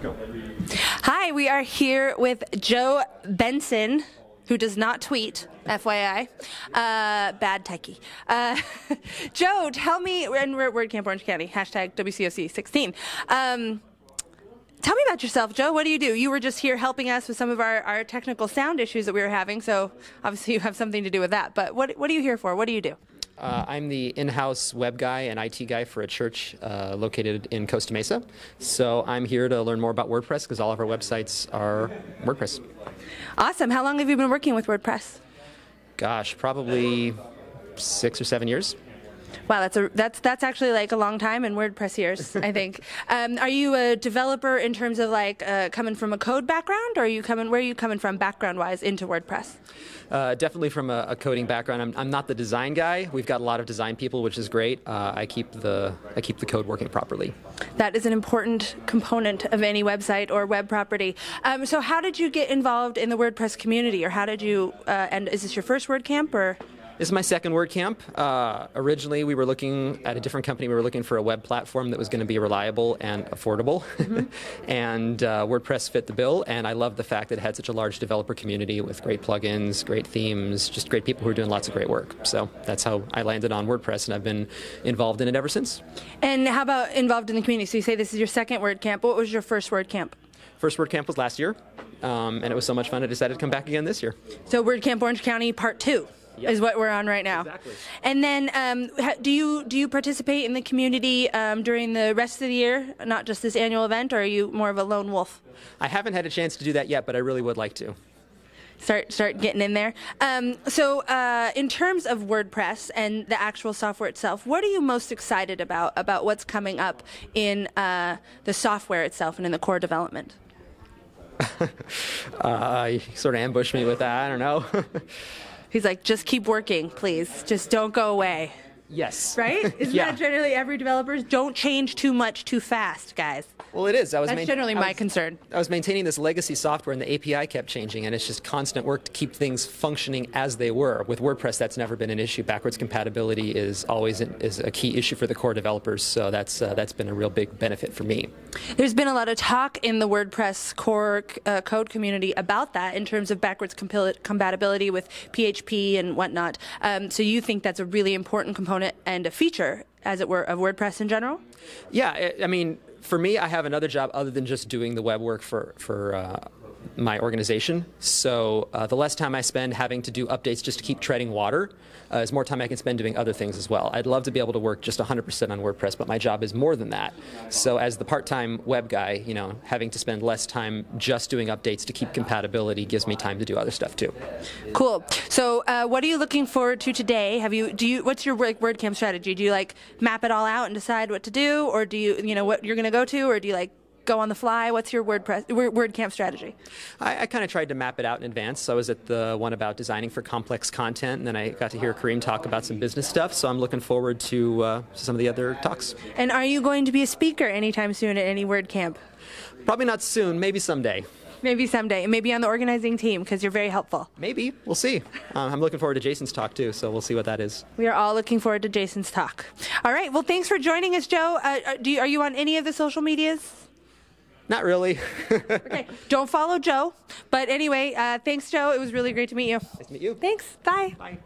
Go. Hi, we are here with Joe Benson, who does not tweet, FYI. Bad techie. Joe, tell me, and we're at WordCamp Orange County, hashtag WCOC 16. Tell me about yourself, Joe. What do? You were just here helping us with some of our technical sound issues that we were having, so obviously you have something to do with that. But what are you here for? What do you do? I'm the in-house web guy and IT guy for a church located in Costa Mesa. So I'm here to learn more about WordPress because all of our websites are WordPress. Awesome. How long have you been working with WordPress? Gosh, probably 6 or 7 years. Wow, that's actually like a long time in WordPress years, I think. Are you a developer in terms of like coming from a code background, or where are you coming from background-wise into WordPress? Definitely from a coding background. I'm not the design guy. We've got a lot of design people, which is great. I keep the code working properly. That is an important component of any website or web property. So how did you get involved in the WordPress community, or how did you? And is this your first WordCamp, or? This is my second WordCamp. Originally, we were looking at a different company. We were looking for a web platform that was going to be reliable and affordable. Mm-hmm. And WordPress fit the bill. And I love the fact that it had such a large developer community with great plugins, great themes, just great people who are doing lots of great work. So that's how I landed on WordPress, and I've been involved in it ever since. And how about involved in the community? So you say this is your second WordCamp. What was your first WordCamp? First WordCamp was last year, and it was so much fun I decided to come back again this year. So WordCamp Orange County Part 2. Yep. Is what we're on right now. Exactly. And then do you participate in the community during the rest of the year, not just this annual event, or are you more of a lone wolf? I haven't had a chance to do that yet, but I really would like to. Start getting in there. So in terms of WordPress and the actual software itself, what are you most excited about what's coming up in the software itself and in the core development? You sort of ambushed me with that. I don't know. He's like, just keep working, please. Just don't go away. Yes. Right? Isn't that generally every developer's? Don't change too much too fast, guys. Well, it is. That's generally my concern. I was maintaining this legacy software, and the API kept changing, and it's just constant work to keep things functioning as they were. With WordPress, that's never been an issue. Backwards compatibility is always a key issue for the core developers, so that's been a real big benefit for me. There's been a lot of talk in the WordPress core code community about that in terms of backwards compatibility with PHP and whatnot. So you think that's a really important component and a feature, as it were, of WordPress in general? Yeah, I mean, for me, I have another job other than just doing the web work for my organization. So the less time I spend having to do updates just to keep treading water is more time I can spend doing other things as well. I'd love to be able to work just 100% on WordPress, but my job is more than that. So as the part-time web guy, having to spend less time just doing updates to keep compatibility gives me time to do other stuff too. Cool. So what are you looking forward to today? What's your WordCamp strategy? Do you map it all out and decide what to do, or do you what you're going to go to, or do you go on the fly? What's your WordCamp strategy? I kind of tried to map it out in advance. So I was at the one about designing for complex content, and then I got to hear Kareem talk about some business stuff. So I'm looking forward to some of the other talks. And are you going to be a speaker anytime soon at any WordCamp? Probably not soon. Maybe someday. Maybe someday. Maybe on the organizing team, because you're very helpful. Maybe. We'll see. I'm looking forward to Jason's talk, too, so we'll see what that is. We are all looking forward to Jason's talk. All right. Well, thanks for joining us, Joe. Are you on any of the social medias? Not really. Okay. Don't follow Joe. But anyway, thanks, Joe. It was really great to meet you. Nice to meet you. Thanks. Bye. Bye.